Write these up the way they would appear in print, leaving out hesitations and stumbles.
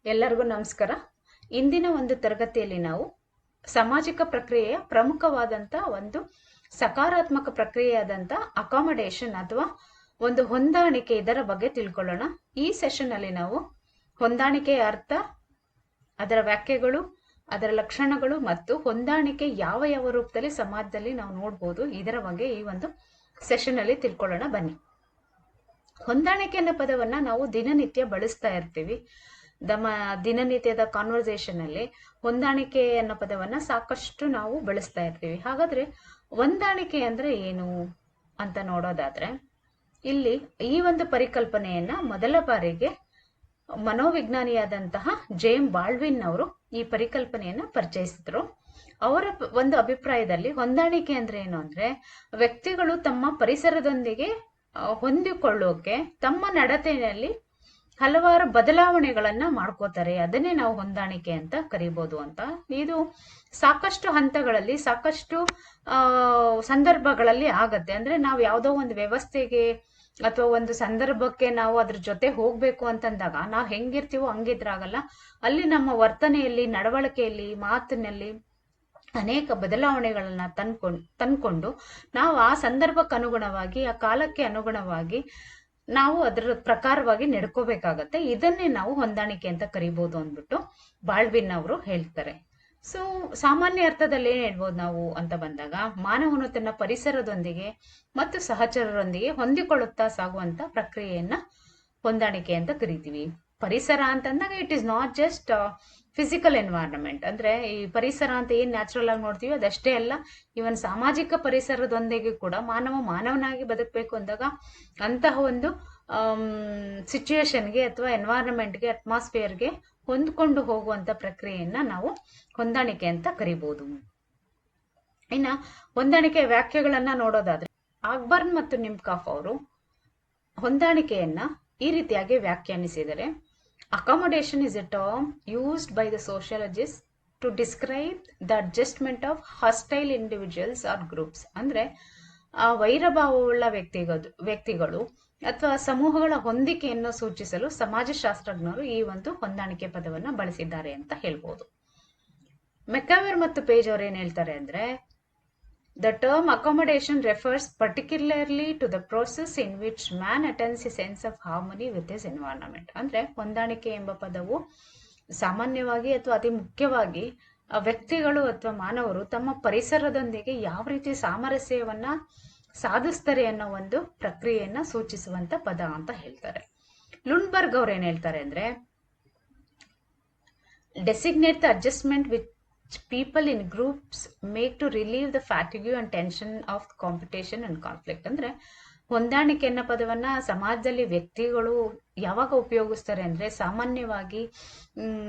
ಎಲ್ಲರಿಗೂ ನಮಸ್ಕಾರ. ಇಂದಿನ ಒಂದು ತರಗತಿಯಲ್ಲಿ ನಾವು ಸಾಮಾಜಿಕ ಪ್ರಕ್ರಿಯೆಯ ಪ್ರಮುಖವಾದಂತ ಒಂದು ಸಕಾರಾತ್ಮಕ ಪ್ರಕ್ರಿಯೆಯಾದಂತ ಅಕಾಮಡೇಷನ್ ಅಥವಾ ಒಂದು ಹೊಂದಾಣಿಕೆ ಇದರ ಬಗ್ಗೆ ತಿಳ್ಕೊಳ್ಳೋಣ. ಈ ಸೆಷನ್ ಅಲ್ಲಿ ನಾವು ಹೊಂದಾಣಿಕೆಯ ಅರ್ಥ, ಅದರ ವ್ಯಾಖ್ಯೆಗಳು, ಅದರ ಲಕ್ಷಣಗಳು ಮತ್ತು ಹೊಂದಾಣಿಕೆ ಯಾವ ಯಾವ ರೂಪದಲ್ಲಿ ಸಮಾಜದಲ್ಲಿ ನಾವು ನೋಡ್ಬೋದು, ಇದರ ಬಗ್ಗೆ ಈ ಒಂದು ಸೆಷನ್ ಅಲ್ಲಿ ತಿಳ್ಕೊಳ್ಳೋಣ. ಬನ್ನಿ. ಹೊಂದಾಣಿಕೆ ಅನ್ನೋ ಪದವನ್ನ ನಾವು ದಿನನಿತ್ಯ ಬಳಸ್ತಾ ಇರ್ತೀವಿ. ನಮ್ಮ ದಿನನಿತ್ಯದ ಕಾನ್ವರ್ಸೇಷನ್ ಅಲ್ಲಿ ಹೊಂದಾಣಿಕೆ ಅನ್ನೋ ಪದವನ್ನ ಸಾಕಷ್ಟು ನಾವು ಬಳಸ್ತಾ ಇರ್ತೀವಿ. ಹಾಗಾದ್ರೆ ಹೊಂದಾಣಿಕೆ ಅಂದ್ರೆ ಏನು ಅಂತ ನೋಡೋದಾದ್ರೆ, ಇಲ್ಲಿ ಈ ಒಂದು ಪರಿಕಲ್ಪನೆಯನ್ನ ಮೊದಲ ಬಾರಿಗೆ ಮನೋವಿಜ್ಞಾನಿಯಾದಂತಹ ಜೇಮ್ ಬಾಲ್ಡ್ವಿನ್ ಅವರು ಈ ಪರಿಕಲ್ಪನೆಯನ್ನ ಪರಿಚಯಿಸಿದ್ರು. ಅವರ ಒಂದು ಅಭಿಪ್ರಾಯದಲ್ಲಿ ಹೊಂದಾಣಿಕೆ ಅಂದ್ರೆ ಏನು ಅಂದ್ರೆ, ವ್ಯಕ್ತಿಗಳು ತಮ್ಮ ಪರಿಸರದೊಂದಿಗೆ ಹೊಂದಿಕೊಳ್ಳೋಕೆ ತಮ್ಮ ನಡತೆಯಲ್ಲಿ ಹಲವಾರು ಬದಲಾವಣೆಗಳನ್ನ ಮಾಡ್ಕೋತಾರೆ. ಅದನ್ನೇ ನಾವು ಹೊಂದಾಣಿಕೆ ಅಂತ ಕರಿಬಹುದು ಅಂತ. ಇದು ಸಾಕಷ್ಟು ಹಂತಗಳಲ್ಲಿ, ಸಾಕಷ್ಟು ಸಂದರ್ಭಗಳಲ್ಲಿ ಆಗತ್ತೆ. ಅಂದ್ರೆ ನಾವು ಯಾವುದೋ ಒಂದು ವ್ಯವಸ್ಥೆಗೆ ಅಥವಾ ಒಂದು ಸಂದರ್ಭಕ್ಕೆ ನಾವು ಅದ್ರ ಜೊತೆ ಹೋಗ್ಬೇಕು ಅಂತಂದಾಗ ನಾವು ಹೆಂಗಿರ್ತೀವೋ ಹಂಗಿದ್ರಾಗಲ್ಲ. ಅಲ್ಲಿ ನಮ್ಮ ವರ್ತನೆಯಲ್ಲಿ, ನಡವಳಿಕೆಯಲ್ಲಿ, ಮಾತಿನಲ್ಲಿ ಅನೇಕ ಬದಲಾವಣೆಗಳನ್ನ ತಂದ್ಕೊಂಡು ನಾವು ಆ ಸಂದರ್ಭಕ್ಕೆ ಅನುಗುಣವಾಗಿ, ಆ ಕಾಲಕ್ಕೆ ಅನುಗುಣವಾಗಿ ನಾವು ಅದರ ಪ್ರಕಾರವಾಗಿ ನಡ್ಕೋಬೇಕಾಗತ್ತೆ. ಇದನ್ನೇ ನಾವು ಹೊಂದಾಣಿಕೆ ಅಂತ ಕರಿಬಹುದು ಅಂದ್ಬಿಟ್ಟು ಬಾಲ್ಡ್ವಿನ್ ಅವರು ಹೇಳ್ತಾರೆ. ಸೊ ಸಾಮಾನ್ಯ ಅರ್ಥದಲ್ಲಿ ಏನ್ ಹೇಳ್ಬೋದು ನಾವು ಅಂತ ಬಂದಾಗ, ಮಾನವನು ತನ್ನ ಪರಿಸರದೊಂದಿಗೆ ಮತ್ತು ಸಹಚರರೊಂದಿಗೆ ಹೊಂದಿಕೊಳ್ಳುತ್ತಾ ಸಾಗುವಂತ ಪ್ರಕ್ರಿಯೆಯನ್ನ ಹೊಂದಾಣಿಕೆ ಅಂತ ಕರಿತೀವಿ. ಪರಿಸರ ಅಂತಂದಾಗ it is not just physical environment. ಅಂದ್ರೆ ಈ ಪರಿಸರ ಅಂತ ಏನ್ ನ್ಯಾಚುರಲ್ ಆಗಿ ನೋಡ್ತೀವಿ ಅದಷ್ಟೇ ಅಲ್ಲ, ಇವನ್ ಸಾಮಾಜಿಕ ಪರಿಸರದೊಂದಿಗೆ ಕೂಡ ಮಾನವನಾಗಿ ಬದುಕಬೇಕು ಅಂದಾಗ ಅಂತಹ ಒಂದು ಸಿಚುಯೇಷನ್ಗೆ ಅಥವಾ ಎನ್ವೈರನ್ಮೆಂಟ್ಗೆ, ಅಟ್ಮಾಸ್ಫಿಯರ್ಗೆ ಹೊಂದ್ಕೊಂಡು ಹೋಗುವಂತ ಪ್ರಕ್ರಿಯೆಯನ್ನ ನಾವು ಹೊಂದಾಣಿಕೆ ಅಂತ ಕರಿಬಹುದು. ಇನ್ನ ಹೊಂದಾಣಿಕೆ ವ್ಯಾಖ್ಯೆಗಳನ್ನ ನೋಡೋದಾದ್ರೆ, ಅಕ್ಬರ್ನ್ ಮತ್ತು ನಿಮ್ಕಾಫ್ ಅವರು ಹೊಂದಾಣಿಕೆಯನ್ನ ಈ ರೀತಿಯಾಗಿ ವ್ಯಾಖ್ಯಾನಿಸಿದರೆ, accommodation is a term used by the sociologists to describe the adjustment of hostile individuals or groups. ಅಂದ್ರೆ ವೈರಭಾವವುಳ್ಳ ವ್ಯಕ್ತಿಗಳು ಅಥವಾ ಸಮೂಹಗಳ ಹೊಂದಿಕೆಯನ್ನು ಸೂಚಿಸಲು ಸಮಾಜಶಾಸ್ತ್ರಜ್ಞರು ಈ ಒಂದು ಹೊಂದಾಣಿಕೆ ಪದವನ್ನ ಬಳಸಿದ್ದಾರೆ ಅಂತ ಹೇಳ್ಬೋದು. ಮೆಕಾವೆರ್ ಮತ್ತು ಪೇಜ್ ಅವ್ರು ಏನ್ ಹೇಳ್ತಾರೆ ಅಂದ್ರೆ, the term accommodation refers particularly to the process in which man attains a sense of harmony with his environment. ಅಂದ್ರೆ ಹೊಂದಾಣಿಕೆ ಎಂಬ ಪದವು ಸಾಮಾನ್ಯವಾಗಿ ಅಥವಾ ಅತಿ ಮುಖ್ಯವಾಗಿ ವ್ಯಕ್ತಿಗಳು ಅಥವಾ ಮಾನವರು ತಮ್ಮ ಪರಿಸರದೊಂದಿಗೆ ಯಾವ ರೀತಿ ಸಾಮರಸ್ಯವನ್ನ ಸಾಧಿಸ್ತಾರೆ ಅನ್ನೋ ಒಂದು ಪ್ರಕ್ರಿಯೆಯನ್ನ ಸೂಚಿಸುವಂತ ಪದ ಅಂತ ಹೇಳ್ತಾರೆ. ಲುಂಡ್ಬರ್ಗ್ ಅವ್ರು ಏನ್ ಹೇಳ್ತಾರೆ ಅಂದ್ರೆ, designate the adjustment with people in groups make to relieve the fatigue and tension of competition and conflict. ಅಂದ್ರೆ ಹೊಂದಾಣಿಕೆ ಅನ್ನೋ ಪದವನ್ನ ಸಮಾಜದಲ್ಲಿ ವ್ಯಕ್ತಿಗಳು ಯಾವಾಗ ಉಪಯೋಗಿಸ್ತಾರೆ ಅಂದ್ರೆ, ಸಾಮಾನ್ಯವಾಗಿ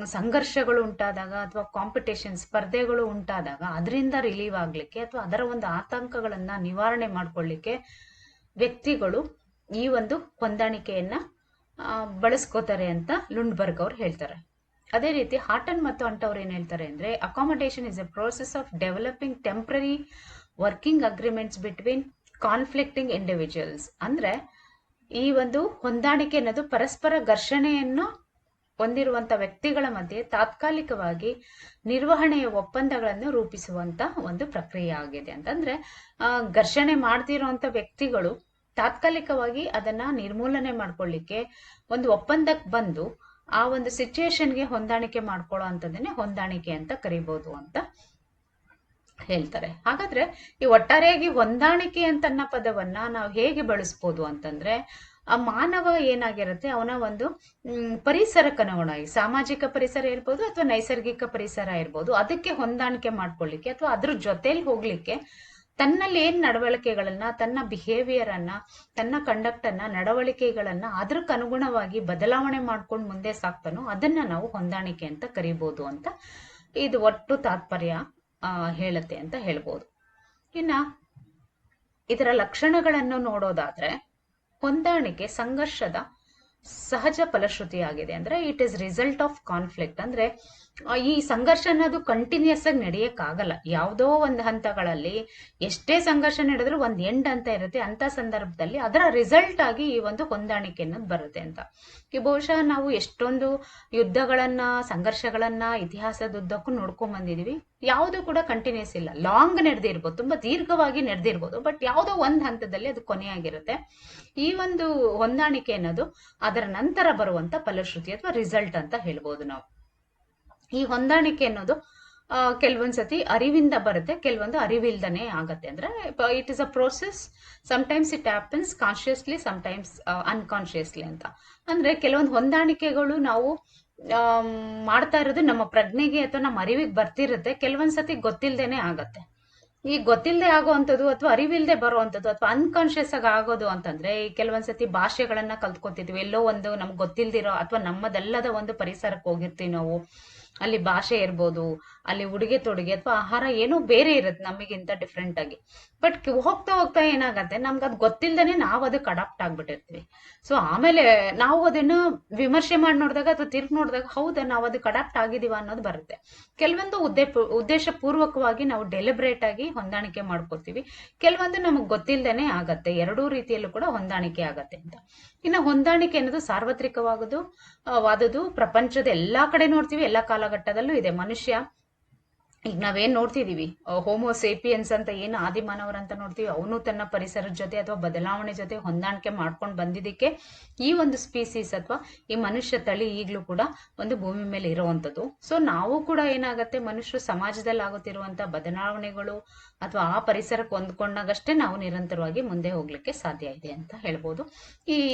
ಸಂಘರ್ಷಗಳು ಉಂಟಾದಾಗ ಅಥವಾ ಕಾಂಪಿಟೇಷನ್, ಸ್ಪರ್ಧೆಗಳು ಉಂಟಾದಾಗ ಅದರಿಂದ ರಿಲೀವ್ ಆಗ್ಲಿಕ್ಕೆ ಅಥವಾ ಅದರ ಒಂದು ಆತಂಕಗಳನ್ನ ನಿವಾರಣೆ ಮಾಡ್ಕೊಳ್ಳಿಕ್ಕೆ ವ್ಯಕ್ತಿಗಳು ಈ ಒಂದು ಹೊಂದಾಣಿಕೆಯನ್ನ ಬಳಸ್ಕೋತಾರೆ ಅಂತ ಲುಂಡ್ಬರ್ಗ್ ಅವ್ರು ಹೇಳ್ತಾರೆ. ಅದೇ ರೀತಿ ಹಾಟನ್ ಮತ್ತು ಅಂಟ್ ಅವ್ರು ಏನ್ ಹೇಳ್ತಾರೆ ಅಂದ್ರೆ, accommodation is A process of developing temporary working agreements between conflicting individuals. ಅಂದ್ರೆ ಈ ಒಂದು ಹೊಂದಾಣಿಕೆ ಅನ್ನೋದು ಪರಸ್ಪರ ಘರ್ಷಣೆಯನ್ನು ಹೊಂದಿರುವಂತ ವ್ಯಕ್ತಿಗಳ ಮಧ್ಯೆ ತಾತ್ಕಾಲಿಕವಾಗಿ ನಿರ್ವಹಣೆಯ ಒಪ್ಪಂದಗಳನ್ನು ರೂಪಿಸುವಂತ ಒಂದು ಪ್ರಕ್ರಿಯೆ ಆಗಿದೆ ಅಂತಂದ್ರೆ, ಘರ್ಷಣೆ ಮಾಡ್ತಿರುವಂತ ವ್ಯಕ್ತಿಗಳು ತಾತ್ಕಾಲಿಕವಾಗಿ ಅದನ್ನ ನಿರ್ಮೂಲನೆ ಮಾಡ್ಕೊಳ್ಳಿಕ್ಕೆ ಒಂದು ಒಪ್ಪಂದಕ್ಕೆ ಬಂದು ಆ ಒಂದು ಸಿಚುಯೇಷನ್ಗೆ ಹೊಂದಾಣಿಕೆ ಮಾಡ್ಕೊಳ್ಳೋ ಅಂತದನ್ನೇ ಹೊಂದಾಣಿಕೆ ಅಂತ ಕರಿಬಹುದು ಅಂತ ಹೇಳ್ತಾರೆ. ಹಾಗಾದ್ರೆ ಈ ಒಟ್ಟಾರೆಯಾಗಿ ಹೊಂದಾಣಿಕೆ ಅಂತ ಅನ್ನೋ ಪದವನ್ನ ನಾವು ಹೇಗೆ ಬಳಸ್ಬೋದು ಅಂತಂದ್ರೆ, ಆ ಮಾನವ ಏನಾಗಿರುತ್ತೆ, ಅವನ ಒಂದು ಪರಿಸರಕ್ಕನುಗುಣವಾಗಿ, ಸಾಮಾಜಿಕ ಪರಿಸರ ಇರ್ಬೋದು ಅಥವಾ ನೈಸರ್ಗಿಕ ಪರಿಸರ ಇರ್ಬೋದು, ಅದಕ್ಕೆ ಹೊಂದಾಣಿಕೆ ಮಾಡ್ಕೊಳ್ಳಿಕ್ಕೆ ಅಥವಾ ಅದ್ರ ಜೊತೆಲಿ ಹೋಗ್ಲಿಕ್ಕೆ ತನ್ನಲ್ಲಿ ಏನ್ ನಡವಳಿಕೆಗಳನ್ನ, ತನ್ನ ಬಿಹೇವಿಯರ್ ಅನ್ನ, ತನ್ನ ಕಂಡಕ್ಟ್ ಅನ್ನ, ನಡವಳಿಕೆಗಳನ್ನ ಅದಕ್ಕೆ ಅನುಗುಣವಾಗಿ ಬದಲಾವಣೆ ಮಾಡ್ಕೊಂಡು ಮುಂದೆ ಸಾಕ್ತಾನೋ ಅದನ್ನ ನಾವು ಹೊಂದಾಣಿಕೆ ಅಂತ ಕರಿಬಹುದು ಅಂತ ಇದು ಒಟ್ಟು ತಾತ್ಪರ್ಯ ಹೇಳುತ್ತೆ ಅಂತ ಹೇಳ್ಬೋದು. ಇನ್ನ ಇದರ ಲಕ್ಷಣಗಳನ್ನು ನೋಡೋದಾದ್ರೆ, ಹೊಂದಾಣಿಕೆ ಸಂಘರ್ಷದ ಸಹಜ ಫಲಶ್ರುತಿಯಾಗಿದೆ. ಅಂದ್ರೆ it is result of conflict. ಅಂದ್ರೆ ಈ ಸಂಘರ್ಷ ಅನ್ನೋದು ಕಂಟಿನ್ಯೂಸ್ ಆಗಿ ನಡೆಯಕ್ಕಾಗಲ್ಲ. ಯಾವುದೋ ಒಂದು ಹಂತಗಳಲ್ಲಿ ಎಷ್ಟೇ ಸಂಘರ್ಷ ನಡೆದ್ರೂ ಒಂದ್ ಎಂಡ್ ಅಂತ ಇರುತ್ತೆ. ಅಂತ ಸಂದರ್ಭದಲ್ಲಿ ಅದರ ರಿಸಲ್ಟ್ ಆಗಿ ಈ ಒಂದು ಹೊಂದಾಣಿಕೆ ಅನ್ನೋದು ಬರುತ್ತೆ ಅಂತ. ಈ ಬಹುಶಃ ನಾವು ಎಷ್ಟೊಂದು ಯುದ್ಧಗಳನ್ನ, ಸಂಘರ್ಷಗಳನ್ನ ಇತಿಹಾಸದುದ್ದಕ್ಕೂ ನೋಡ್ಕೊಂಡ್ ಬಂದಿದೀವಿ. ಯಾವುದು ಕೂಡ ಕಂಟಿನ್ಯೂಸ್ ಇಲ್ಲ. ಲಾಂಗ್ ನಡೆದಿರ್ಬೋದು, ತುಂಬಾ ದೀರ್ಘವಾಗಿ ನಡೆದಿರ್ಬೋದು, ಬಟ್ ಯಾವುದೋ ಒಂದ್ ಹಂತದಲ್ಲಿ ಅದು ಕೊನೆಯಾಗಿರುತ್ತೆ. ಈ ಒಂದು ಹೊಂದಾಣಿಕೆ ಅನ್ನೋದು ಅದರ ನಂತರ ಬರುವಂತ ಫಲಶ್ರುತಿ ಅಥವಾ ರಿಸಲ್ಟ್ ಅಂತ ಹೇಳ್ಬೋದು ನಾವು. ಈ ಹೊಂದಾಣಿಕೆ ಅನ್ನೋದು ಕೆಲವೊಂದ್ಸತಿ ಅರಿವಿಂದ ಬರುತ್ತೆ, ಕೆಲವೊಂದು ಅರಿವಿಲ್ದನೆ ಆಗತ್ತೆ. ಅಂದ್ರೆ it is a process. Sometimes it happens consciously, sometimes unconsciously ಅಂತ. ಅಂದ್ರೆ ಕೆಲವೊಂದು ಹೊಂದಾಣಿಕೆಗಳು ನಾವು ಮಾಡ್ತಾ ಇರೋದು ನಮ್ಮ ಪ್ರಜ್ಞೆಗೆ ಅಥವಾ ನಮ್ಮ ಅರಿವಿಗೆ ಬರ್ತಿರುತ್ತೆ, ಕೆಲವೊಂದ್ಸತಿ ಗೊತ್ತಿಲ್ದೇನೆ ಆಗತ್ತೆ. ಈ ಗೊತ್ತಿಲ್ಲದೆ ಆಗೋವಂಥದ್ದು ಅಥವಾ ಅರಿವಿಲ್ದೆ ಬರುವಂಥದ್ದು ಅಥವಾ ಅನ್ಕಾನ್ಶಿಯಸ್ ಆಗಿ ಆಗೋದು ಅಂತಂದ್ರೆ, ಈ ಕೆಲವೊಂದ್ಸತಿ ಭಾಷೆಗಳನ್ನ ಕಲ್ತ್ಕೊತಿದ್ವಿ, ಎಲ್ಲೋ ಒಂದು ನಮ್ಗೆ ಗೊತ್ತಿಲ್ದಿರೋ ಅಥವಾ ನಮ್ಮದಲ್ಲದ ಒಂದು ಪರಿಸರಕ್ಕೆ ಹೋಗಿರ್ತೀವಿ ನಾವು. ಅಲ್ಲಿ ಭಾಷೆ ಇರ್ಬೋದು, ಅಲ್ಲಿ ಉಡುಗೆ ತೊಡುಗೆ ಅಥವಾ ಆಹಾರ ಏನೋ ಬೇರೆ ಇರುತ್ತೆ ನಮಗಿಂತ ಡಿಫ್ರೆಂಟ್ ಆಗಿ. ಬಟ್ ಹೋಗ್ತಾ ಹೋಗ್ತಾ ಏನಾಗತ್ತೆ, ನಮ್ಗೆ ಅದು ಗೊತ್ತಿಲ್ದೇನೆ ನಾವು ಅದಕ್ಕೆ ಅಡಾಪ್ಟ್ ಆಗ್ಬಿಟ್ಟಿರ್ತೀವಿ. ಸೊ ಆಮೇಲೆ ನಾವು ಅದನ್ನ ವಿಮರ್ಶೆ ಮಾಡಿ ನೋಡಿದಾಗ ಅಥವಾ ತಿರ್ಗಿ ನೋಡಿದಾಗ, ಹೌದಾ ನಾವು ಅದಕ್ಕೆ ಅಡಾಪ್ಟ್ ಆಗಿದೀವ ಅನ್ನೋದು ಬರುತ್ತೆ. ಕೆಲವೊಂದು ಉದ್ದೇಶ ಪೂರ್ವಕವಾಗಿ ನಾವು ಡೆಲಿಬ್ರೇಟ್ ಆಗಿ ಹೊಂದಾಣಿಕೆ ಮಾಡ್ಕೊತೀವಿ, ಕೆಲವೊಂದು ನಮಗ್ ಗೊತ್ತಿಲ್ದೇನೆ ಆಗತ್ತೆ. ಎರಡೂ ರೀತಿಯಲ್ಲೂ ಕೂಡ ಹೊಂದಾಣಿಕೆ ಆಗತ್ತೆ ಅಂತ. ಇನ್ನು ಹೊಂದಾಣಿಕೆ ಅನ್ನೋದು ಸಾರ್ವತ್ರಿಕವಾದುದು ವಾದದ್ದು ಪ್ರಪಂಚದ ಎಲ್ಲಾ ಕಡೆ ನೋಡ್ತೀವಿ, ಎಲ್ಲಾ ಕಾಲಘಟ್ಟದಲ್ಲೂ ಇದೆ. ಮನುಷ್ಯ ಈಗ ನಾವೇನ್ ನೋಡ್ತಿದೀವಿ, ಹೋಮೋಸೇಪಿಯನ್ಸ್ ಅಂತ ಏನು ಆದಿಮಾನವರಂತ ನೋಡ್ತೀವಿ, ಅವನು ತನ್ನ ಪರಿಸರದ ಜೊತೆ ಅಥವಾ ಬದಲಾವಣೆ ಜೊತೆ ಹೊಂದಾಣಿಕೆ ಮಾಡ್ಕೊಂಡು ಬಂದಿದ್ದಕ್ಕೆ ಈ ಒಂದು ಸ್ಪೀಸೀಸ್ ಅಥವಾ ಈ ಮನುಷ್ಯ ತಳಿ ಈಗ್ಲೂ ಕೂಡ ಒಂದು ಭೂಮಿ ಮೇಲೆ ಇರುವಂತದ್ದು. ಸೊ ನಾವು ಕೂಡ ಏನಾಗತ್ತೆ, ಮನುಷ್ಯರು ಸಮಾಜದಲ್ಲಿ ಆಗುತ್ತಿರುವಂತ ಬದಲಾವಣೆಗಳು ಅಥವಾ ಆ ಪರಿಸರಕ್ಕೆ ಹೊಂದ್ಕೊಂಡಾಗಷ್ಟೇ ನಾವು ನಿರಂತರವಾಗಿ ಮುಂದೆ ಹೋಗ್ಲಿಕ್ಕೆ ಸಾಧ್ಯ ಇದೆ ಅಂತ ಹೇಳ್ಬೋದು.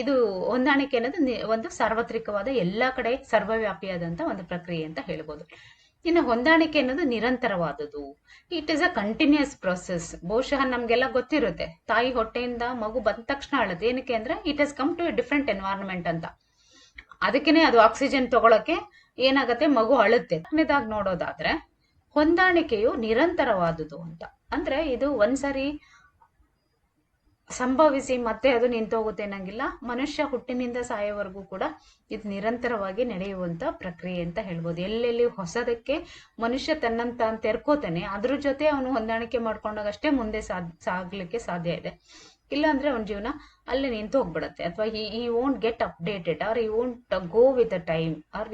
ಇದು ಹೊಂದಾಣಿಕೆ ಅನ್ನೋದು ಒಂದು ಸಾರ್ವತ್ರಿಕವಾದ ಎಲ್ಲಾ ಕಡೆ ಸರ್ವವ್ಯಾಪಿಯಾದಂತ ಒಂದು ಪ್ರಕ್ರಿಯೆ ಅಂತ ಹೇಳ್ಬೋದು. ಇನ್ನು ಹೊಂದಾಣಿಕೆ ಅನ್ನೋದು ನಿರಂತರವಾದದ್ದು. It is a continuous process. ಬಹುಶಃ ನಮ್ಗೆಲ್ಲ ಗೊತ್ತಿರುತ್ತೆ, ತಾಯಿ ಹೊಟ್ಟೆಯಿಂದ ಮಗು ಬಂದ ತಕ್ಷಣ ಅಳುತ್ತೆ. ಏನಕ್ಕೆ ಅಂದ್ರೆ it has come to a different environment ಅಂತ. ಅದಕ್ಕೇನೆ ಅದು ಆಕ್ಸಿಜನ್ ತಗೊಳಕ್ಕೆ ಏನಾಗತ್ತೆ, ಮಗು ಅಳುತ್ತೆ. ಕೊನೆದಾಗಿ ನೋಡೋದಾದ್ರೆ ಹೊಂದಾಣಿಕೆಯು ನಿರಂತರವಾದುದು ಅಂತ. ಅಂದ್ರೆ ಇದು ಒಂದ್ಸರಿ ಸಂಭವಿಸಿ ಮತ್ತೆ ಅದು ನಿಂತೋಗುತ್ತೆ ಅನ್ನಂಗಿಲ್ಲ. ಮನುಷ್ಯ ಹುಟ್ಟಿನಿಂದ ಸಾಯೋವರೆಗೂ ಕೂಡ ಇದು ನಿರಂತರವಾಗಿ ನಡೆಯುವಂತ ಪ್ರಕ್ರಿಯೆ ಅಂತ ಹೇಳ್ಬೋದು. ಎಲ್ಲೆಲ್ಲಿ ಹೊಸದಕ್ಕೆ ಮನುಷ್ಯ ತನ್ನಂತ ತೆರ್ಕೋತಾನೆ, ಅದ್ರ ಜೊತೆ ಅವನು ಹೊಂದಾಣಿಕೆ ಮಾಡ್ಕೊಂಡಾಗಷ್ಟೇ ಮುಂದೆ ಸಾಗ್ಲಿಕ್ಕೆ ಸಾಧ್ಯ ಇದೆ. ಇಲ್ಲಾಂದ್ರೆ ಅವನ ಜೀವನ ಅಲ್ಲಿ ನಿಂತು ಹೋಗ್ಬಿಡತ್ತೆ. ಅಥವಾ he won't get updated, or he won't go with a time, or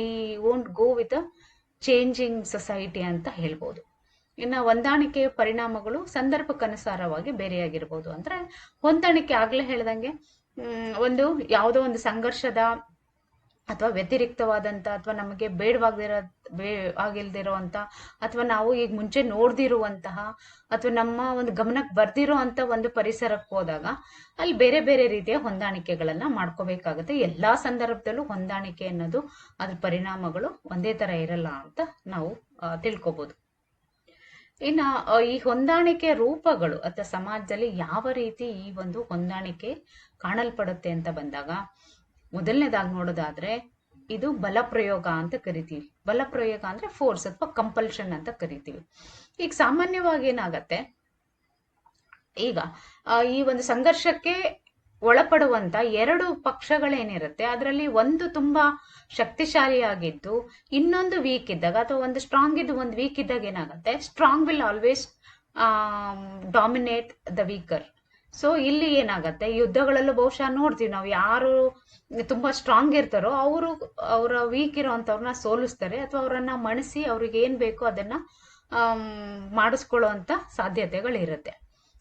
he won't go with a changing society ಅಂತ ಹೇಳ್ಬೋದು. ಇನ್ನು ಹೊಂದಾಣಿಕೆ ಪರಿಣಾಮಗಳು ಸಂದರ್ಭಕ್ಕನುಸಾರವಾಗಿ ಬೇರೆಯಾಗಿರ್ಬೋದು. ಅಂದ್ರೆ ಹೊಂದಾಣಿಕೆ ಆಗ್ಲೇ ಹೇಳ್ದಂಗೆ ಒಂದು ಯಾವುದೋ ಒಂದು ಸಂಘರ್ಷದ ಅಥವಾ ವ್ಯತಿರಿಕ್ತವಾದಂತ ಅಥವಾ ನಮಗೆ ಆಗಿಲ್ದಿರೋಂತ ಅಥವಾ ನಾವು ಈಗ ಮುಂಚೆ ನೋಡ್ದಿರುವಂತಹ ಅಥವಾ ನಮ್ಮ ಒಂದು ಗಮನಕ್ಕೆ ಬರ್ದಿರೋ ಅಂತ ಒಂದು ಪರಿಸರಕ್ಕೆ ಹೋದಾಗ ಅಲ್ಲಿ ಬೇರೆ ಬೇರೆ ರೀತಿಯ ಹೊಂದಾಣಿಕೆಗಳನ್ನ ಮಾಡ್ಕೋಬೇಕಾಗುತ್ತೆ. ಎಲ್ಲಾ ಸಂದರ್ಭದಲ್ಲೂ ಹೊಂದಾಣಿಕೆ ಅನ್ನೋದು ಅದ್ರ ಪರಿಣಾಮಗಳು ಒಂದೇ ತರ ಇರಲ್ಲ ಅಂತ ನಾವು ತಿಳ್ಕೊಬಹುದು. ಇನ್ನ ಈ ಹೊಂದಾಣಿಕೆ ರೂಪಗಳು ಅಥವಾ ಸಮಾಜದಲ್ಲಿ ಯಾವ ರೀತಿ ಈ ಒಂದು ಹೊಂದಾಣಿಕೆ ಕಾಣಲ್ಪಡುತ್ತೆ ಅಂತ ಬಂದಾಗ, ಮೊದಲನೇದಾಗಿ ನೋಡೋದಾದ್ರೆ ಇದು ಬಲಪ್ರಯೋಗ ಅಂತ ಕರಿತೀವಿ. ಬಲಪ್ರಯೋಗ ಅಂದ್ರೆ ಫೋರ್ಸ್ ಅಥವಾ ಕಂಪಲ್ಷನ್ ಅಂತ ಕರಿತೀವಿ. ಈಗ ಸಾಮಾನ್ಯವಾಗಿ ಏನಾಗತ್ತೆ, ಈಗ ಈ ಒಂದು ಸಂಘರ್ಷಕ್ಕೆ ಒಳಪಡುವಂತ ಎರಡು ಪಕ್ಷಗಳೇನಿರುತ್ತೆ, ಅದರಲ್ಲಿ ಒಂದು ತುಂಬಾ ಶಕ್ತಿಶಾಲಿಯಾಗಿದ್ದು ಇನ್ನೊಂದು ವೀಕ್ ಇದ್ದಾಗ ಅಥವಾ ಒಂದು ಸ್ಟ್ರಾಂಗ್ ಇದ್ದು ಒಂದು ವೀಕ್ ಇದ್ದಾಗ ಏನಾಗುತ್ತೆ, strong will always dominate the weaker. So ಇಲ್ಲಿ ಏನಾಗತ್ತೆ, ಯುದ್ಧಗಳಲ್ಲೂ ಬಹುಶಃ ನೋಡ್ತೀವಿ ನಾವು, ಯಾರು ತುಂಬಾ ಸ್ಟ್ರಾಂಗ್ ಇರ್ತಾರೋ ಅವರ ವೀಕ್ ಇರೋಂಥವ್ರನ್ನ ಸೋಲಿಸ್ತಾರೆ ಅಥವಾ ಅವರನ್ನ ಮಣಿಸಿ ಅವ್ರಿಗೆ ಏನ್ ಬೇಕೋ ಅದನ್ನ ಮಾಡಿಸ್ಕೊಳ್ಳೋ ಅಂತ ಸಾಧ್ಯತೆಗಳಿರುತ್ತೆ.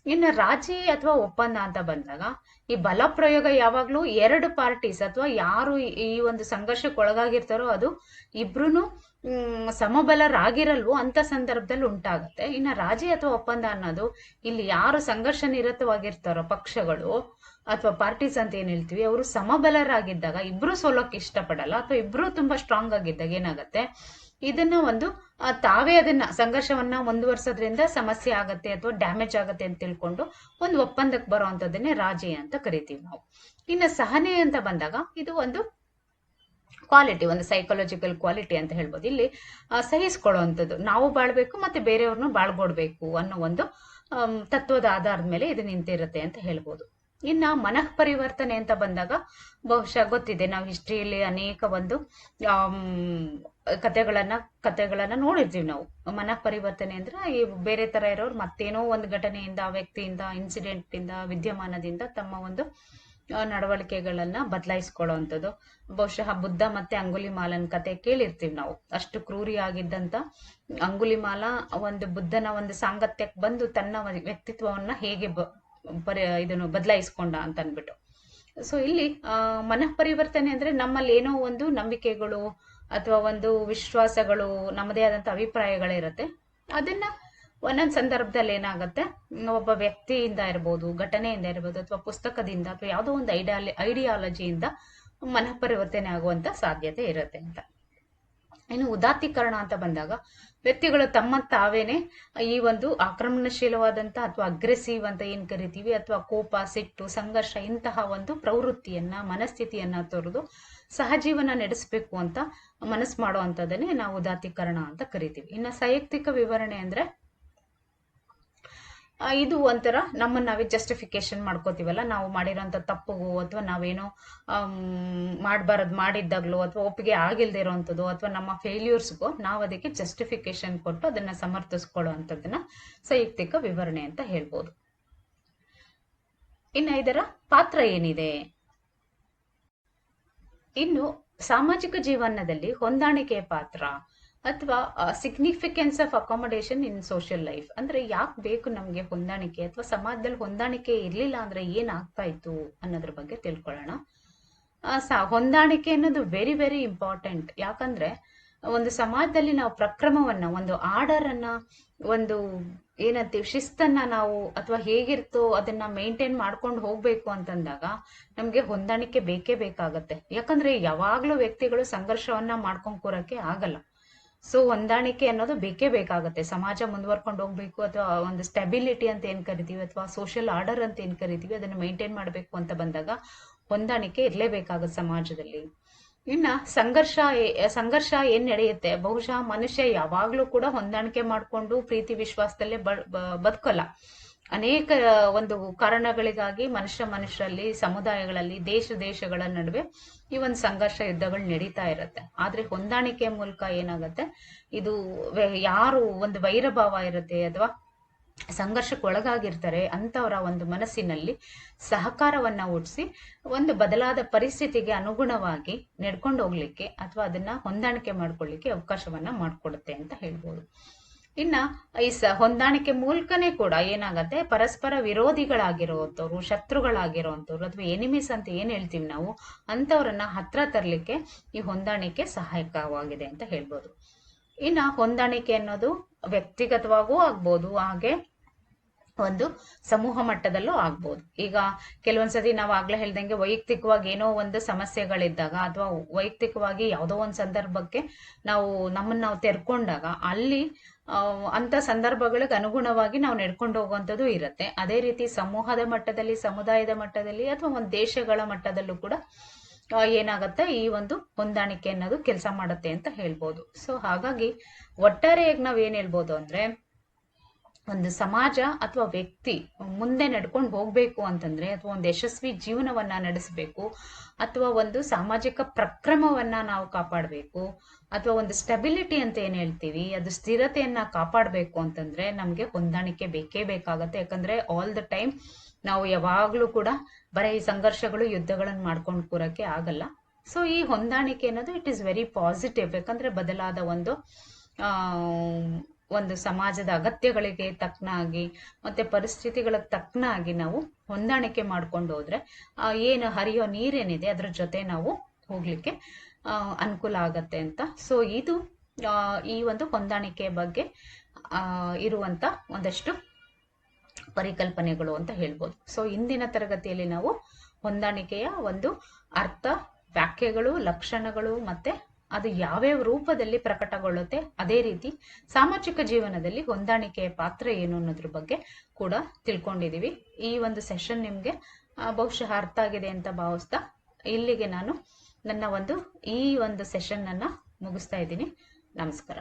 ಇನ್ನು ರಾಜಿ ಅಥವಾ ಒಪ್ಪಂದ ಅಂತ ಬಂದಾಗ ಈ ಬಲ ಪ್ರಯೋಗ ಯಾವಾಗ್ಲೂ ಎರಡು ಪಾರ್ಟೀಸ್ ಅಥವಾ ಯಾರು ಈ ಒಂದು ಸಂಘರ್ಷಕ್ಕೆ ಒಳಗಾಗಿರ್ತಾರೋ ಅದು ಇಬ್ರು ಸಮಬಲರಾಗಿರಲ್ವೋ ಅಂತ ಸಂದರ್ಭದಲ್ಲಿ ಉಂಟಾಗತ್ತೆ. ಇನ್ನು ರಾಜಿ ಅಥವಾ ಒಪ್ಪಂದ ಅನ್ನೋದು ಇಲ್ಲಿ ಯಾರು ಸಂಘರ್ಷ ನಿರತವಾಗಿರ್ತಾರೋ ಪಕ್ಷಗಳು ಅಥವಾ ಪಾರ್ಟೀಸ್ ಅಂತ ಏನ್ ಹೇಳ್ತೀವಿ, ಅವರು ಸಮಬಲರಾಗಿದ್ದಾಗ ಇಬ್ರು ಸೋಲೋಕ್ ಇಷ್ಟಪಡಲ್ಲ ಅಥವಾ ಇಬ್ರು ತುಂಬಾ ಸ್ಟ್ರಾಂಗ್ ಆಗಿದ್ದಾಗ ಏನಾಗತ್ತೆ, ಇದನ್ನ ಒಂದು ತಾವೇ ಅದನ್ನ ಸಂಘರ್ಷವನ್ನ ಮುಂದುವರ್ಸೋದ್ರಿಂದ ಸಮಸ್ಯೆ ಆಗತ್ತೆ ಅಥವಾ ಡ್ಯಾಮೇಜ್ ಆಗತ್ತೆ ಅಂತ ತಿಳ್ಕೊಂಡು ಒಂದು ಒಪ್ಪಂದಕ್ಕೆ ಬರುವಂತದನ್ನೇ ರಾಜಿ ಅಂತ ಕರಿತೀವಿ ನಾವು. ಇನ್ನು ಸಹನೆ ಅಂತ ಬಂದಾಗ ಇದು ಒಂದು ಕ್ವಾಲಿಟಿ, ಒಂದು ಸೈಕಾಲಜಿಕಲ್ ಕ್ವಾಲಿಟಿ ಅಂತ ಹೇಳ್ಬೋದು. ಇಲ್ಲಿ ಸಹಿಸ್ಕೊಳ್ಳುವಂಥದ್ದು, ನಾವು ಬಾಳ್ಬೇಕು ಮತ್ತೆ ಬೇರೆಯವ್ರನ್ನು ಬಾಳ್ಕೊಡ್ಬೇಕು ಅನ್ನೋ ಒಂದು ತತ್ವದ ಆಧಾರದ ಮೇಲೆ ಇದು ನಿಂತಿರುತ್ತೆ ಅಂತ ಹೇಳ್ಬೋದು. ಇನ್ನ ಮನಃ ಪರಿವರ್ತನೆ ಅಂತ ಬಂದಾಗ ಬಹುಶಃ ಗೊತ್ತಿದೆ, ನಾವು ಹಿಸ್ಟ್ರಿಯಲ್ಲಿ ಅನೇಕ ಒಂದು ಕತೆಗಳನ್ನ ನೋಡಿರ್ತೀವಿ ನಾವು. ಮನಃ ಪರಿವರ್ತನೆ ಅಂದ್ರೆ ಈ ಬೇರೆ ತರ ಇರೋರು ಮತ್ತೇನೋ ಒಂದು ಘಟನೆಯಿಂದ, ವ್ಯಕ್ತಿಯಿಂದ, ಇನ್ಸಿಡೆಂಟ್ ಇಂದ, ವಿದ್ಯಮಾನದಿಂದ ತಮ್ಮ ಒಂದು ನಡವಳಿಕೆಗಳನ್ನ ಬದಲಾಯಿಸ್ಕೊಳ್ಳುವಂಥದ್ದು. ಬಹುಶಃ ಬುದ್ಧ ಮತ್ತೆ ಅಂಗುಲಿಮಾಲನ್ ಕತೆ ಕೇಳಿರ್ತೀವಿ ನಾವು. ಅಷ್ಟು ಕ್ರೂರಿಯಾಗಿದ್ದಂತ ಅಂಗುಲಿಮಾಲ ಒಂದು ಬುದ್ಧನ ಒಂದು ಸಾಂಗತ್ಯಕ್ಕೆ ಬಂದು ತನ್ನ ವ್ಯಕ್ತಿತ್ವವನ್ನ ಹೇಗೆ ಇದನ್ನು ಬದಲಾಯಿಸ್ಕೊಂಡ ಅಂತ ಅನ್ಬಿಟ್ಟು. ಸೊ ಇಲ್ಲಿ ಮನಃ ಪರಿವರ್ತನೆ ಅಂದ್ರೆ ನಮ್ಮಲ್ಲಿ ಏನೋ ಒಂದು ನಂಬಿಕೆಗಳು ಅಥವಾ ಒಂದು ವಿಶ್ವಾಸಗಳು, ನಮ್ಮದೇ ಆದಂತ ಅಭಿಪ್ರಾಯಗಳಿರುತ್ತೆ. ಅದನ್ನ ಒಂದೊಂದು ಸಂದರ್ಭದಲ್ಲಿ ಏನಾಗುತ್ತೆ, ಒಬ್ಬ ವ್ಯಕ್ತಿಯಿಂದ ಇರ್ಬೋದು, ಘಟನೆಯಿಂದ ಇರ್ಬೋದು, ಅಥವಾ ಪುಸ್ತಕದಿಂದ, ಅಥವಾ ಯಾವುದೋ ಒಂದು ಐಡಿಯಾಲಜಿಯಿಂದ ಮನಃ ಪರಿವರ್ತನೆ ಆಗುವಂತ ಸಾಧ್ಯತೆ ಇರುತ್ತೆ ಅಂತ. ಇನ್ನು ಉದಾತ್ತೀಕರಣ ಅಂತ ಬಂದಾಗ ವ್ಯಕ್ತಿಗಳು ತಮ್ಮ ತಾವೇನೆ ಈ ಒಂದು ಆಕ್ರಮಣಶೀಲವಾದಂತ ಅಥವಾ ಅಗ್ರೆಸಿವ್ ಅಂತ ಏನ್ ಕರಿತೀವಿ, ಅಥವಾ ಕೋಪ, ಸಿಟ್ಟು, ಸಂಘರ್ಷ ಇಂತಹ ಒಂದು ಪ್ರವೃತ್ತಿಯನ್ನ, ಮನಸ್ಥಿತಿಯನ್ನ ತೋರಿದು ಸಹಜೀವನ ನಡೆಸಬೇಕು ಅಂತ ಮನಸ್ಸು ಮಾಡುವಂತದನ್ನೇ ನಾವು ಉದಾತ್ತೀಕರಣ ಅಂತ ಕರಿತೀವಿ. ಇನ್ನು ಸೈಯಕ್ತಿಕ ವಿವರಣೆ ಅಂದ್ರೆ ಇದು ಒಂಥರ ನಮ್ಮನ್ನ ನಾವೇ ಜಸ್ಟಿಫಿಕೇಶನ್ ಮಾಡ್ಕೋತೀವಲ್ಲ, ನಾವು ಮಾಡಿರೋಂಥ ತಪ್ಪುಗೂ ಅಥವಾ ನಾವೇನೋ ಮಾಡಿದ್ದಾಗ್ಲೂ ಅಥವಾ ಒಪ್ಪಿಗೆ ಆಗಿಲ್ದೇ ಇರೋವಂಥದ್ದು ಅಥವಾ ನಮ್ಮ ಫೇಲ್ಯೂರ್ಸ್ಗೂ ನಾವು ಅದಕ್ಕೆ ಜಸ್ಟಿಫಿಕೇಶನ್ ಕೊಟ್ಟು ಅದನ್ನ ಸಮರ್ಥಿಸ್ಕೊಳ್ಳುವಂಥದ್ದನ್ನ ಸೈಯಕ್ತಿಕ ವಿವರಣೆ ಅಂತ ಹೇಳ್ಬೋದು. ಇನ್ನು ಇದರ ಪಾತ್ರ ಏನಿದೆ? ಇನ್ನು ಸಾಮಾಜಿಕ ಜೀವನದಲ್ಲಿ ಹೊಂದಾಣಿಕೆಯ ಪಾತ್ರ ಅಥವಾ significance of accommodation in social life ಅಂದ್ರೆ ಯಾಕೆ ಬೇಕು ನಮ್ಗೆ ಹೊಂದಾಣಿಕೆ, ಅಥವಾ ಸಮಾಜದಲ್ಲಿ ಹೊಂದಾಣಿಕೆ ಇರ್ಲಿಲ್ಲ ಅಂದ್ರೆ ಏನಾಗ್ತಾ ಇತ್ತು ಅನ್ನೋದ್ರ ಬಗ್ಗೆ ತಿಳ್ಕೊಳ್ಳೋಣ. ಹೊಂದಾಣಿಕೆ ಅನ್ನೋದು ವೆರಿ ವೆರಿ ಇಂಪಾರ್ಟೆಂಟ್. ಯಾಕಂದ್ರೆ ಒಂದು ಸಮಾಜದಲ್ಲಿ ನಾವು ಪ್ರಕ್ರಮವನ್ನ, ಒಂದು ಆರ್ಡರ್ ಅನ್ನ, ಒಂದು ಏನಂತೀವಿ ಶಿಸ್ತನ್ನ ನಾವು ಅಥವಾ ಹೇಗಿರ್ತೋ ಅದನ್ನ ಮೇಂಟೈನ್ ಮಾಡ್ಕೊಂಡು ಹೋಗ್ಬೇಕು ಅಂತಂದಾಗ ನಮ್ಗೆ ಹೊಂದಾಣಿಕೆ ಬೇಕೇ ಬೇಕಾಗತ್ತೆ. ಯಾಕಂದ್ರೆ ಯಾವಾಗ್ಲೂ ವ್ಯಕ್ತಿಗಳು ಸಂಘರ್ಷವನ್ನ ಮಾಡ್ಕೊಂಡ್ ಕೂರಕ್ಕೆ ಆಗಲ್ಲ. ಸೊ ಹೊಂದಾಣಿಕೆ ಅನ್ನೋದು ಬೇಕೇ ಬೇಕಾಗುತ್ತೆ. ಸಮಾಜ ಮುಂದುವರ್ಕೊಂಡು ಹೋಗ್ಬೇಕು ಅಥವಾ ಒಂದು ಸ್ಟೆಬಿಲಿಟಿ ಅಂತ ಏನ್ ಕರಿತೀವಿ ಅಥವಾ ಸೋಷಿಯಲ್ ಆರ್ಡರ್ ಅಂತ ಏನ್ ಕರಿತೀವಿ ಅದನ್ನ ಮೇಂಟೈನ್ ಮಾಡ್ಬೇಕು ಅಂತ ಬಂದಾಗ ಹೊಂದಾಣಿಕೆ ಇರ್ಲೇಬೇಕಾಗುತ್ತೆ ಸಮಾಜದಲ್ಲಿ. ಇನ್ನ ಸಂಘರ್ಷ ಏನ್ ನಡೆಯುತ್ತೆ, ಬಹುಶಃ ಮನುಷ್ಯ ಯಾವಾಗ್ಲೂ ಕೂಡ ಹೊಂದಾಣಿಕೆ ಮಾಡ್ಕೊಂಡು ಪ್ರೀತಿ ವಿಶ್ವಾಸದಲ್ಲೇ ಬದುಕಲ್ಲ. ಅನೇಕ ಒಂದು ಕಾರಣಗಳಿಗಾಗಿ ಮನುಷ್ಯರಲ್ಲಿ, ಸಮುದಾಯಗಳಲ್ಲಿ, ದೇಶಗಳ ನಡುವೆ ಈ ಒಂದು ಸಂಘರ್ಷ, ಯುದ್ಧಗಳು ನಡೀತಾ ಇರತ್ತೆ. ಆದ್ರೆ ಹೊಂದಾಣಿಕೆ ಮೂಲಕ ಏನಾಗತ್ತೆ, ಇದು ಯಾರು ಒಂದು ವೈರಭಾವ ಇರುತ್ತೆ ಅಥವಾ ಸಂಘರ್ಷಕ್ಕೆ ಒಳಗಾಗಿರ್ತಾರೆ ಅಂತವರ ಒಂದು ಮನಸ್ಸಿನಲ್ಲಿ ಸಹಕಾರವನ್ನ ಹುಟ್ಟಿಸಿ ಒಂದು ಬದಲಾದ ಪರಿಸ್ಥಿತಿಗೆ ಅನುಗುಣವಾಗಿ ನಡ್ಕೊಂಡು ಹೋಗ್ಲಿಕ್ಕೆ ಅಥವಾ ಅದನ್ನ ಹೊಂದಾಣಿಕೆ ಮಾಡ್ಕೊಳ್ಳಿಕ್ಕೆ ಅವಕಾಶವನ್ನ ಮಾಡ್ಕೊಡುತ್ತೆ ಅಂತ ಹೇಳ್ಬೋದು. ಇನ್ನ ಈ ಹೊಂದಾಣಿಕೆ ಮೂಲಕನೇ ಕೂಡ ಏನಾಗತ್ತೆ, ಪರಸ್ಪರ ವಿರೋಧಿಗಳಾಗಿರುವಂತವ್ರು, ಶತ್ರುಗಳಾಗಿರುವಂತವ್ರು ಅಥವಾ ಎನಿಮೀಸ್ ಅಂತ ಏನ್ ಹೇಳ್ತೀವಿ ನಾವು, ಅಂತವ್ರನ್ನ ಹತ್ರ ತರ್ಲಿಕ್ಕೆ ಈ ಹೊಂದಾಣಿಕೆ ಸಹಾಯಕವಾಗಿದೆ ಅಂತ ಹೇಳ್ಬೋದು. ಇನ್ನ ಹೊಂದಾಣಿಕೆ ಅನ್ನೋದು ವ್ಯಕ್ತಿಗತವಾಗೂ ಆಗ್ಬೋದು, ಹಾಗೆ ಒಂದು ಸಮೂಹ ಮಟ್ಟದಲ್ಲೂ ಆಗ್ಬೋದು. ಈಗ ಕೆಲವೊಂದ್ಸತಿ ನಾವು ಆಗ್ಲೇ ಹೇಳ್ದಂಗೆ ವೈಯಕ್ತಿಕವಾಗಿ ಏನೋ ಒಂದು ಸಮಸ್ಯೆಗಳಿದ್ದಾಗ ಅಥವಾ ವೈಯಕ್ತಿಕವಾಗಿ ಯಾವುದೋ ಒಂದು ಸಂದರ್ಭಕ್ಕೆ ನಮ್ಮನ್ನ ನಾವು ತೆರ್ಕೊಂಡಾಗ ಅಲ್ಲಿ ಅಂತ ಸಂದರ್ಭಗಳಿಗೆ ಅನುಗುಣವಾಗಿ ನಾವು ನಡ್ಕೊಂಡು ಹೋಗುವಂಥದ್ದು ಇರುತ್ತೆ. ಅದೇ ರೀತಿ ಸಮೂಹದ ಮಟ್ಟದಲ್ಲಿ, ಸಮುದಾಯದ ಮಟ್ಟದಲ್ಲಿ ಅಥವಾ ಒಂದು ದೇಶಗಳ ಮಟ್ಟದಲ್ಲೂ ಕೂಡ ಏನಾಗತ್ತೆ, ಈ ಒಂದು ಹೊಂದಾಣಿಕೆ ಅನ್ನೋದು ಕೆಲಸ ಮಾಡುತ್ತೆ ಅಂತ ಹೇಳ್ಬೋದು. ಸೊ ಹಾಗಾಗಿ ಒಟ್ಟಾರೆಯಾಗಿ ನಾವ್ ಏನ್ ಹೇಳ್ಬೋದು ಅಂದ್ರೆ, ಒಂದು ಸಮಾಜ ಅಥವಾ ವ್ಯಕ್ತಿ ಮುಂದೆ ನಡ್ಕೊಂಡು ಹೋಗ್ಬೇಕು ಅಂತಂದ್ರೆ, ಅಥವಾ ಒಂದು ಯಶಸ್ವಿ ಜೀವನವನ್ನ ನಡೆಸಬೇಕು, ಅಥವಾ ಒಂದು ಸಾಮಾಜಿಕ ಪ್ರಕ್ರಮವನ್ನ ನಾವು ಕಾಪಾಡಬೇಕು, ಅಥವಾ ಒಂದು ಸ್ಟೆಬಿಲಿಟಿ ಅಂತ ಏನ್ ಹೇಳ್ತೀವಿ, ಅದು ಸ್ಥಿರತೆಯನ್ನ ಕಾಪಾಡಬೇಕು ಅಂತಂದ್ರೆ ನಮ್ಗೆ ಹೊಂದಾಣಿಕೆ ಬೇಕೇ ಬೇಕಾಗತ್ತೆ. ಯಾಕಂದ್ರೆ ಆಲ್ ದ ಟೈಮ್ ನಾವು ಯಾವಾಗ್ಲೂ ಕೂಡ ಬರೀ ಈ ಸಂಘರ್ಷಗಳು, ಯುದ್ಧಗಳನ್ನ ಮಾಡ್ಕೊಂಡು ಕೂರಕ್ಕೆ ಆಗಲ್ಲ. ಸೊ ಈ ಹೊಂದಾಣಿಕೆ ಅನ್ನೋದು ಇಟ್ ಈಸ್ ವೆರಿ ಪಾಸಿಟಿವ್. ಯಾಕಂದ್ರೆ ಬದಲಾದ ಒಂದು ಸಮಾಜದ ಅಗತ್ಯಗಳಿಗೆ ತಕ್ಕನಾಗಿ ಮತ್ತೆ ಪರಿಸ್ಥಿತಿಗಳಿಗೆ ತಕ್ಕನಾಗಿ ನಾವು ಹೊಂದಾಣಿಕೆ ಮಾಡ್ಕೊಂಡು ಹೋದ್ರೆ ಏನು ಹರಿಯೋ ನೀರೇನಿದೆ ಅದ್ರ ಜೊತೆ ನಾವು ಹೋಗ್ಲಿಕ್ಕೆ ಅನುಕೂಲ ಆಗತ್ತೆ ಅಂತ. ಸೊ ಇದು ಈ ಒಂದು ಹೊಂದಾಣಿಕೆ ಬಗ್ಗೆ ಇರುವಂತ ಒಂದಷ್ಟು ಪರಿಕಲ್ಪನೆಗಳು ಅಂತ ಹೇಳ್ಬೋದು. ಸೊ ಇಂದಿನ ತರಗತಿಯಲ್ಲಿ ನಾವು ಹೊಂದಾಣಿಕೆಯ ಒಂದು ಅರ್ಥ, ವ್ಯಾಖ್ಯೆಗಳು, ಲಕ್ಷಣಗಳು ಮತ್ತೆ ಅದು ಯಾವ್ಯಾವ ರೂಪದಲ್ಲಿ ಪ್ರಕಟಗೊಳ್ಳುತ್ತೆ, ಅದೇ ರೀತಿ ಸಾಮಾಜಿಕ ಜೀವನದಲ್ಲಿ ಹೊಂದಾಣಿಕೆಯ ಪಾತ್ರ ಏನು ಅನ್ನೋದ್ರ ಬಗ್ಗೆ ಕೂಡ ತಿಳ್ಕೊಂಡಿದೀವಿ. ಈ ಒಂದು ಸೆಷನ್ ನಿಮ್ಗೆ ಬಹುಶಃ ಅರ್ಥ ಆಗಿದೆ ಅಂತ ಭಾವಿಸ್ತಾ ಇಲ್ಲಿಗೆ ನಾನು ನನ್ನ ಈ ಒಂದು ಸೆಷನ್ ಅನ್ನ ಮುಗಿಸ್ತಾ ಇದ್ದೀನಿ. ನಮಸ್ಕಾರ.